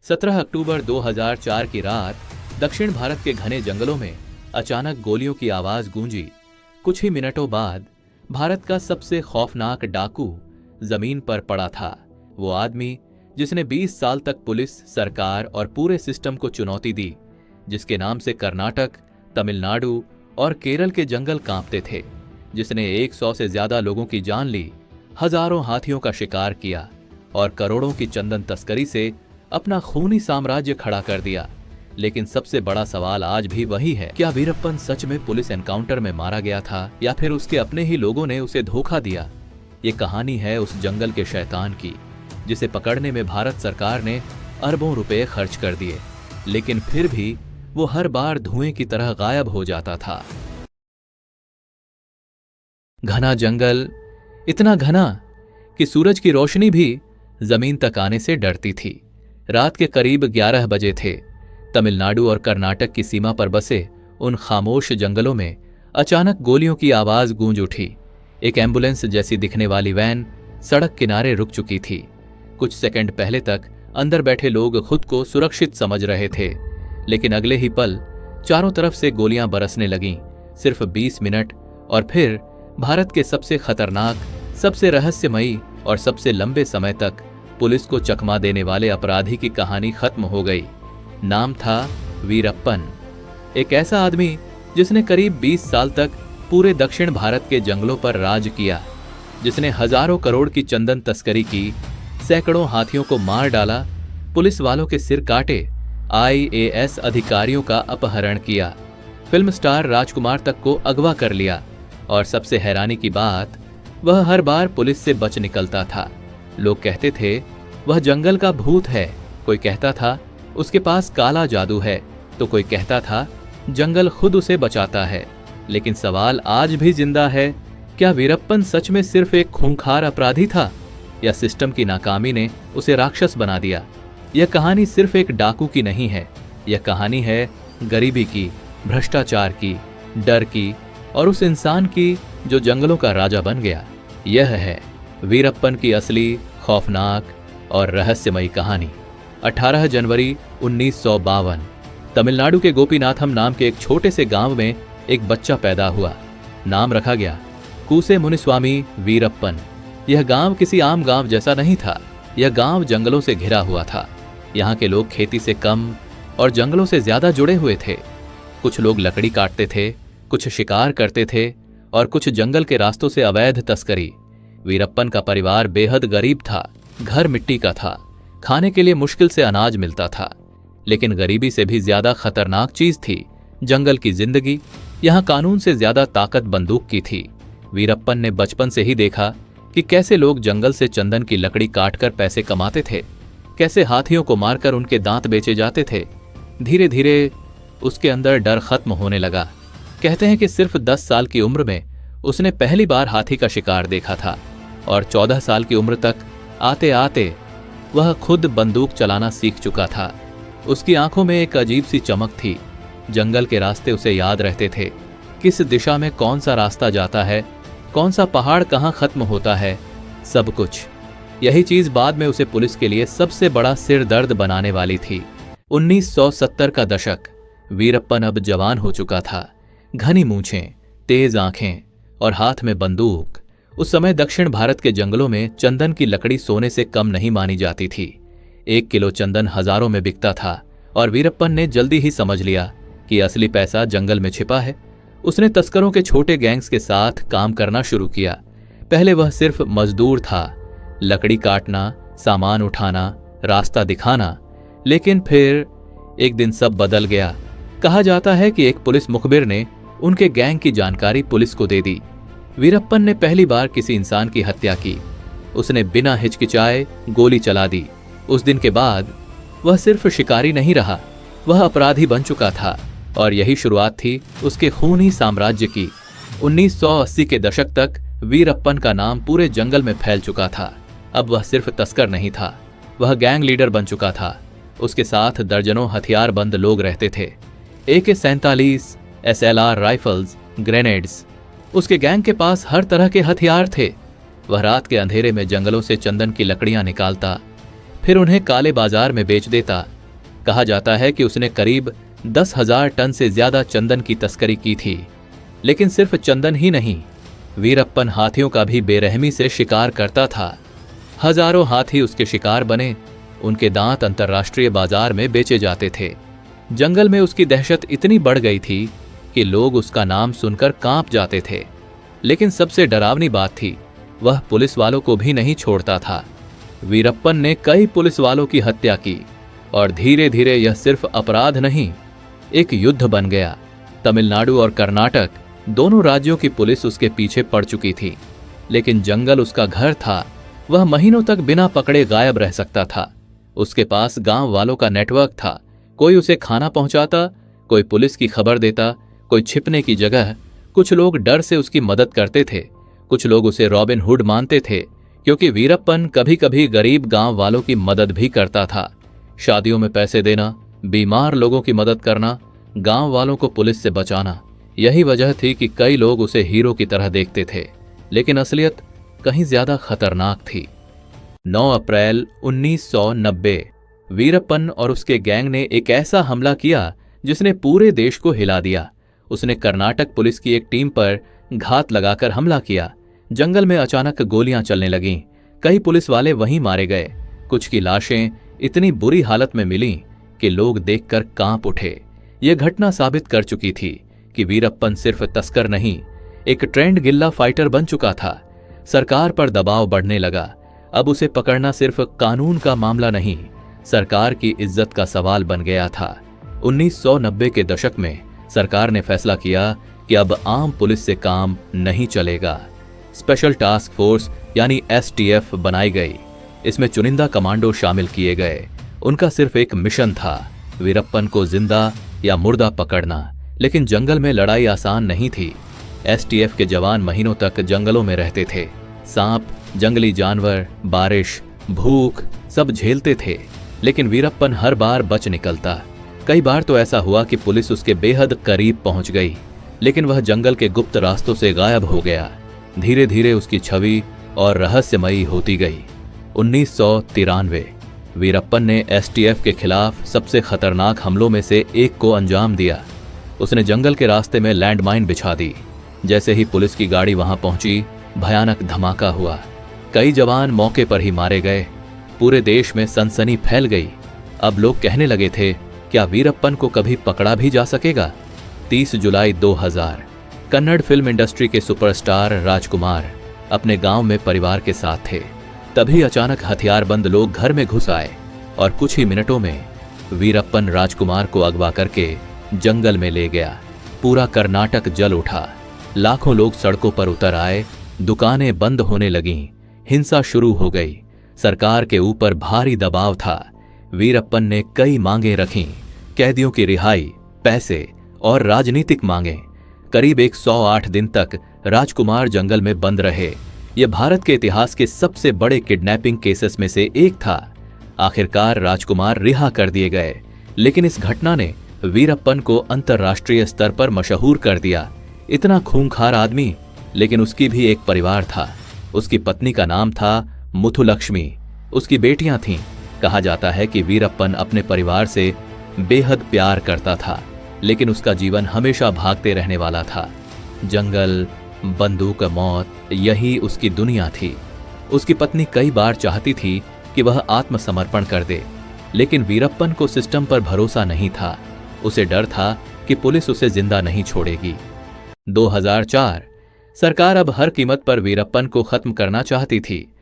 17 अक्टूबर 2004 की रात दक्षिण भारत के घने जंगलों में अचानक गोलियों की आवाज गूंजी। कुछ ही मिनटों बाद भारत का सबसे खौफनाक डाकू जमीन पर पड़ा था। वो आदमी जिसने 20 साल तक पुलिस, सरकार और पूरे सिस्टम को चुनौती दी, जिसके नाम से कर्नाटक, तमिलनाडु और केरल के जंगल कांपते थे, जिसने 100 से ज्यादा लोगों की जान ली, हजारों हाथियों का शिकार किया और करोड़ों की चंदन तस्करी से अपना खूनी साम्राज्य खड़ा कर दिया। लेकिन सबसे बड़ा सवाल आज भी वही है, क्या वीरप्पन सच में पुलिस एनकाउंटर में मारा गया था या फिर उसके अपने ही लोगों ने उसे धोखा दिया? ये कहानी है उस जंगल के शैतान की, जिसे पकड़ने में भारत सरकार ने अरबों रुपए खर्च कर दिए, लेकिन फिर भी वो हर बार धुएं की तरह गायब हो जाता था। घना जंगल, इतना घना कि सूरज की रोशनी भी जमीन तक आने से डरती थी। रात के करीब 11 बजे थे। तमिलनाडु और कर्नाटक की सीमा पर बसे उन खामोश जंगलों में अचानक गोलियों की आवाज गूंज उठी। एक एम्बुलेंस जैसी दिखने वाली वैन सड़क किनारे रुक चुकी थी। कुछ सेकंड पहले तक अंदर बैठे लोग खुद को सुरक्षित समझ रहे थे, लेकिन अगले ही पल चारों तरफ से गोलियां बरसने लगीं। सिर्फ 20 मिनट और फिर भारत के सबसे खतरनाक, सबसे रहस्यमयी और सबसे लंबे समय तक पुलिस को चकमा देने वाले अपराधी की कहानी खत्म हो गई। नाम था वीरप्पन, एक ऐसा आदमी जिसने करीब 20 साल तक पूरे दक्षिण भारत के जंगलों पर राज किया, जिसने हजारों करोड़ की चंदन तस्करी की, सैकड़ों हाथियों को मार डाला, पुलिस वालों के सिर काटे, IAS अधिकारियों का अपहरण किया, फिल्म स्टार राजकुमार तक को अगवा कर लिया और सबसे हैरानी की बात, वह हर बार पुलिस से बच निकलता था। लोग कहते थे वह जंगल का भूत है, कोई कहता था उसके पास काला जादू है, तो कोई कहता था जंगल खुद उसे बचाता है। लेकिन सवाल आज भी जिंदा है, क्या वीरप्पन सच में सिर्फ एक खूंखार अपराधी था या सिस्टम की नाकामी ने उसे राक्षस बना दिया? यह कहानी सिर्फ एक डाकू की नहीं है, यह कहानी है गरीबी की, भ्रष्टाचार की, डर की और उस इंसान की जो जंगलों का राजा बन गया। यह है वीरप्पन की असली, खौफनाक और रहस्यमयी कहानी। 18 जनवरी 1952 तमिलनाडु के गोपीनाथम नाम के एक छोटे से गांव में एक बच्चा पैदा हुआ। नाम रखा गया कूसे मुनिस्वामी वीरप्पन। यह गांव किसी आम गांव जैसा नहीं था। यह गांव जंगलों से घिरा हुआ था। यहाँ के लोग खेती से कम और जंगलों से ज्यादा जुड़े हुए थे। कुछ लोग लकड़ी काटते थे, कुछ शिकार करते थे और कुछ जंगल के रास्तों से अवैध तस्करी। वीरप्पन का परिवार बेहद गरीब था। घर मिट्टी का था, खाने के लिए मुश्किल से अनाज मिलता था। लेकिन गरीबी से भी ज्यादा खतरनाक चीज थी जंगल की जिंदगी। यहाँ कानून से ज्यादा ताकत बंदूक की थी। वीरप्पन ने बचपन से ही देखा कि कैसे लोग जंगल से चंदन की लकड़ी काटकर पैसे कमाते थे, कैसे हाथियों को मारकर उनके दांत बेचे जाते थे। धीरे धीरे उसके अंदर डर खत्म होने लगा। कहते हैं कि सिर्फ 10 साल की उम्र में उसने पहली बार हाथी का शिकार देखा था और 14 साल की उम्र तक आते आते वह खुद बंदूक चलाना सीख चुका था। उसकी आंखों में एक अजीब सी चमक थी। जंगल के रास्ते उसे याद रहते थे, किस दिशा में कौन सा रास्ता जाता है, कौन सा पहाड़ कहाँ खत्म होता है, सब कुछ। यही चीज बाद में उसे पुलिस के लिए सबसे बड़ा सिर दर्द बनाने वाली थी। 1970 का दशक। वीरप्पन अब जवान हो चुका था। घनी मूंछें, तेज आंखें और हाथ में बंदूक। उस समय दक्षिण भारत के जंगलों में चंदन की लकड़ी सोने से कम नहीं मानी जाती थी। 1 किलो चंदन हजारों में बिकता था और वीरप्पन ने जल्दी ही समझ लिया कि असली पैसा जंगल में छिपा है। उसने तस्करों के छोटे गैंग्स के साथ काम करना शुरू किया। पहले वह सिर्फ मजदूर था, लकड़ी काटना, सामान उठाना, रास्ता दिखाना। लेकिन फिर एक दिन सब बदल गया। कहा जाता है कि एक पुलिस मुखबिर ने उनके गैंग की जानकारी पुलिस को दे दी। वीरप्पन ने पहली बार किसी इंसान की हत्या की। उसने बिना हिचकिचाए गोली चला दी। उस दिन के बाद वह सिर्फ शिकारी नहीं रहा, वह अपराधी बन चुका था और यही शुरुआत थी उसके खूनी साम्राज्य की। 1980 के दशक तक वीरप्पन का नाम पूरे जंगल में फैल चुका था। अब वह सिर्फ तस्कर नहीं था, वह गैंग लीडर बन चुका था। उसके साथ दर्जनों हथियारबंद लोग रहते थे। AK-47, SLR rifles, grenades. उसके गैंग के पास हर तरह के हथियार थे। वह रात के अंधेरे में जंगलों से चंदन की लकड़ियां निकालता, फिर उन्हें काले बाजार में बेच देता कहा जाता है कि उसने करीब 10,000 टन से ज्यादा चंदन की तस्करी की थी। लेकिन सिर्फ चंदन ही नहीं, वीरप्पन हाथियों का भी बेरहमी से शिकार करता था। हजारों हाथी उसके शिकार बने। उनके दांत अंतर्राष्ट्रीय बाजार में बेचे जाते थे। जंगल में उसकी दहशत इतनी बढ़ गई थी कि लोग उसका नाम सुनकर कांप जाते थे। लेकिन सबसे डरावनी बात थी, वह पुलिस वालों को भी नहीं छोड़ता था। वीरप्पन ने कई पुलिस वालों की हत्या की और धीरे धीरे यह सिर्फ अपराध नहीं, एक युद्ध बन गया। तमिलनाडु और कर्नाटक दोनों राज्यों की पुलिस उसके पीछे पड़ चुकी थी। लेकिन जंगल उसका घर था। वह महीनों तक बिना पकड़े गायब रह सकता था। उसके पास गांव वालों का नेटवर्क था। कोई उसे खाना पहुंचाता, कोई पुलिस की खबर देता, कोई छिपने की जगह। कुछ लोग डर से उसकी मदद करते थे, कुछ लोग उसे रॉबिन हुड मानते थे, क्योंकि वीरप्पन कभी कभी गरीब गांव वालों की मदद भी करता था। शादियों में पैसे देना, बीमार लोगों की मदद करना, गांव वालों को पुलिस से बचाना। यही वजह थी कि कई लोग उसे हीरो की तरह देखते थे। लेकिन असलियत कहीं ज्यादा खतरनाक थी। 9 अप्रैल 1990 वीरप्पन और उसके गैंग ने एक ऐसा हमला किया जिसने पूरे देश को हिला दिया। उसने कर्नाटक पुलिस की एक टीम पर घात लगाकर हमला किया। जंगल में अचानक गोलियां चलने लगीं। कई पुलिस वाले वहीं मारे गए। कुछ की लाशें इतनी बुरी हालत में मिलीं कि लोग देखकर कांप उठे। यह घटना साबित कर चुकी थी कि वीरप्पन सिर्फ तस्कर नहीं, एक ट्रेंड गिल्ला फाइटर बन चुका था। सरकार पर दबाव बढ़ने लगा। अब उसे पकड़ना सिर्फ कानून का मामला नहीं, सरकार की इज्जत का सवाल बन गया था। 1990 के दशक में सरकार ने फैसला किया कि अब आम पुलिस से काम नहीं चलेगा। स्पेशल टास्क फोर्स यानी STF बनाई गई। इसमें चुनिंदा कमांडो शामिल किए गए। उनका सिर्फ एक मिशन था, वीरप्पन को जिंदा या मुर्दा पकड़ना। लेकिन जंगल में लड़ाई आसान नहीं थी। STF के जवान महीनों तक जंगलों में रहते थे। सांप, जंगली जानवर, बारिश, भूख सब झेलते थे। लेकिन वीरप्पन हर बार बच निकलता। कई बार तो ऐसा हुआ कि पुलिस उसके बेहद करीब पहुंच गई, लेकिन वह जंगल के गुप्त रास्तों से गायब हो गया। धीरे धीरे उसकी छवि और रहस्यमयी होती गई। 1993 वीरप्पन ने STF के खिलाफ सबसे खतरनाक हमलों में से एक को अंजाम दिया। उसने जंगल के रास्ते में लैंडमाइन बिछा दी। जैसे ही पुलिस की गाड़ी वहां पहुंची, भयानक धमाका हुआ। कई जवान मौके पर ही मारे गए। पूरे देश में सनसनी फैल गई। अब लोग कहने लगे थे, क्या वीरप्पन को कभी पकड़ा भी जा सकेगा? 30 जुलाई 2000 कन्नड़ फिल्म इंडस्ट्री के सुपरस्टार राजकुमार अपने गांव में परिवार के साथ थे। तभी अचानक हथियारबंद लोग घर में घुस आए और कुछ ही मिनटों में वीरप्पन राजकुमार को अगवा करके जंगल में ले गया। पूरा कर्नाटक जल उठा। लाखों लोग सड़कों पर उतर आए। दुकानें बंद होने लगीं। हिंसा शुरू हो गई। सरकार के ऊपर भारी दबाव था। वीरप्पन ने कई मांगें रखीं, कैदियों की रिहाई, पैसे और राजनीतिक मांगें। करीब 108 दिन तक राजकुमार जंगल में बंद रहे। यह भारत के इतिहास के सबसे बड़े किडनैपिंग केसेस में से एक था। आखिरकार राजकुमार रिहा कर दिए गए। लेकिन इस घटना ने वीरप्पन को अंतर्राष्ट्रीय स्तर पर मशहूर कर दिया। इतना खूंखार आदमी, लेकिन उसकी भी एक परिवार था। उसकी पत्नी का नाम था मुथुलक्ष्मी। उसकी बेटियां थीं। कहा जाता है कि वीरप्पन अपने परिवार से बेहद प्यार करता था, लेकिन उसका जीवन हमेशा भागते रहने वाला था। जंगल, बंदूक, मौत, यही उसकी दुनिया थी। उसकी पत्नी कई बार चाहती थी कि वह आत्मसमर्पण कर दे, लेकिन वीरप्पन को सिस्टम पर भरोसा नहीं था। उसे डर था कि पुलिस उसे जिंदा नहीं छोड़ेगी। 2004 सरकार अब हर कीमत पर वीरप्पन को खत्म करना चाहती थी।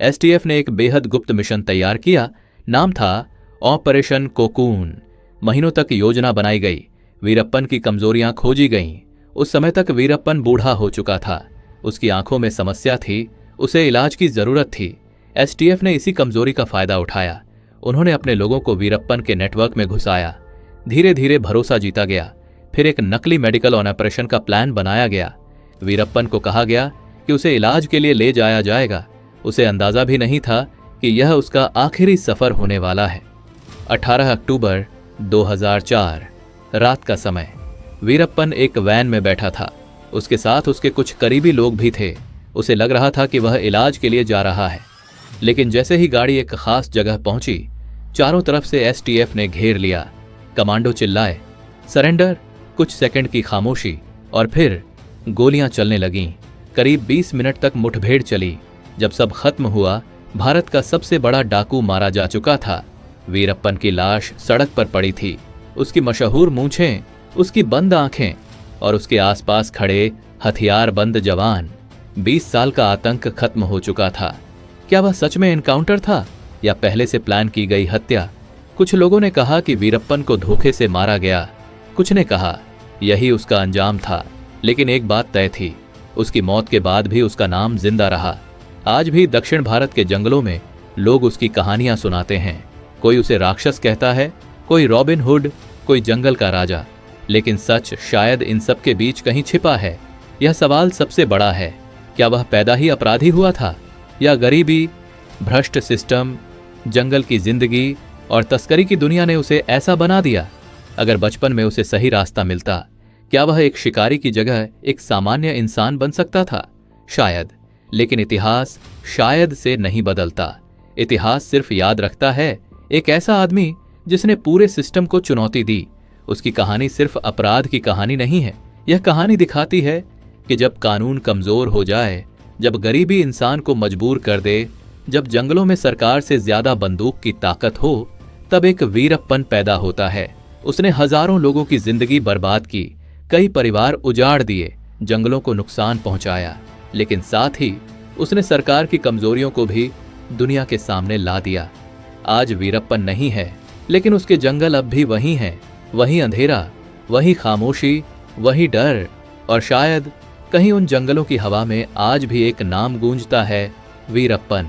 STF ने एक बेहद गुप्त मिशन तैयार किया। नाम था ऑपरेशन कोकून। महीनों तक योजना बनाई गई। वीरप्पन की कमजोरियां खोजी गईं। उस समय तक वीरप्पन बूढ़ा हो चुका था। उसकी आंखों में समस्या थी। उसे इलाज की जरूरत थी। STF ने इसी कमजोरी का फायदा उठाया। उन्होंने अपने लोगों को वीरप्पन के नेटवर्क में घुसाया। धीरे धीरे भरोसा जीता गया। फिर एक नकली मेडिकल ऑपरेशन का प्लान बनाया गया। वीरप्पन को कहा गया कि उसे इलाज के लिए ले जाया जाएगा। उसे अंदाजा भी नहीं था कि यह उसका आखिरी सफर होने वाला है। 18 अक्टूबर 2004 रात का समय। वीरप्पन एक वैन में बैठा था। उसके साथ उसके कुछ करीबी लोग भी थे। उसे लग रहा था कि वह इलाज के लिए जा रहा है। लेकिन जैसे ही गाड़ी एक खास जगह पहुंची, चारों तरफ से एसटीएफ ने घेर लिया। कमांडो चिल्लाए, सरेंडर। कुछ सेकंड की खामोशी और फिर गोलियां चलने लगीं। करीब 20 मिनट तक मुठभेड़ चली। जब सब खत्म हुआ, भारत का सबसे बड़ा डाकू मारा जा चुका था। वीरप्पन की लाश सड़क पर पड़ी थी। उसकी मशहूर मूंछें, उसकी बंद आंखें और उसके आसपास खड़े हथियार बंद जवान। 20 साल का आतंक खत्म हो चुका था। क्या वह सच में एनकाउंटर था या पहले से प्लान की गई हत्या? कुछ लोगों ने कहा कि वीरप्पन को धोखे से मारा गया, कुछ ने कहा यही उसका अंजाम था। लेकिन एक बात तय थी, उसकी मौत के बाद भी उसका नाम जिंदा रहा। आज भी दक्षिण भारत के जंगलों में लोग उसकी कहानियां सुनाते हैं। कोई उसे राक्षस कहता है, कोई रॉबिन हुड, कोई जंगल का राजा। लेकिन सच शायद इन सब के बीच कहीं छिपा है। यह सवाल सबसे बड़ा है, क्या वह पैदा ही अपराधी हुआ था या गरीबी, भ्रष्ट सिस्टम, जंगल की जिंदगी और तस्करी की दुनिया ने उसे ऐसा बना दिया? अगर बचपन में उसे सही रास्ता मिलता, क्या वह एक शिकारी की जगह एक सामान्य इंसान बन सकता था? शायद। लेकिन इतिहास शायद से नहीं बदलता। इतिहास सिर्फ याद रखता है एक ऐसा आदमी जिसने पूरे सिस्टम को चुनौती दी। उसकी कहानी सिर्फ अपराध की कहानी नहीं है। यह कहानी दिखाती है कि जब कानून कमजोर हो जाए, जब गरीबी इंसान को मजबूर कर दे, जब जंगलों में सरकार से ज्यादा बंदूक की ताकत हो, तब एक वीरप्पन पैदा होता है। उसने हजारों लोगों की जिंदगी बर्बाद की, कई परिवार उजाड़ दिए, जंगलों को नुकसान पहुंचाया, लेकिन साथ ही उसने सरकार की कमजोरियों को भी दुनिया के सामने ला दिया। आज वीरप्पन नहीं है, लेकिन उसके जंगल अब भी वही हैं, वही अंधेरा, वही खामोशी, वही डर, और शायद कहीं उन जंगलों की हवा में आज भी एक नाम गूंजता है, वीरप्पन।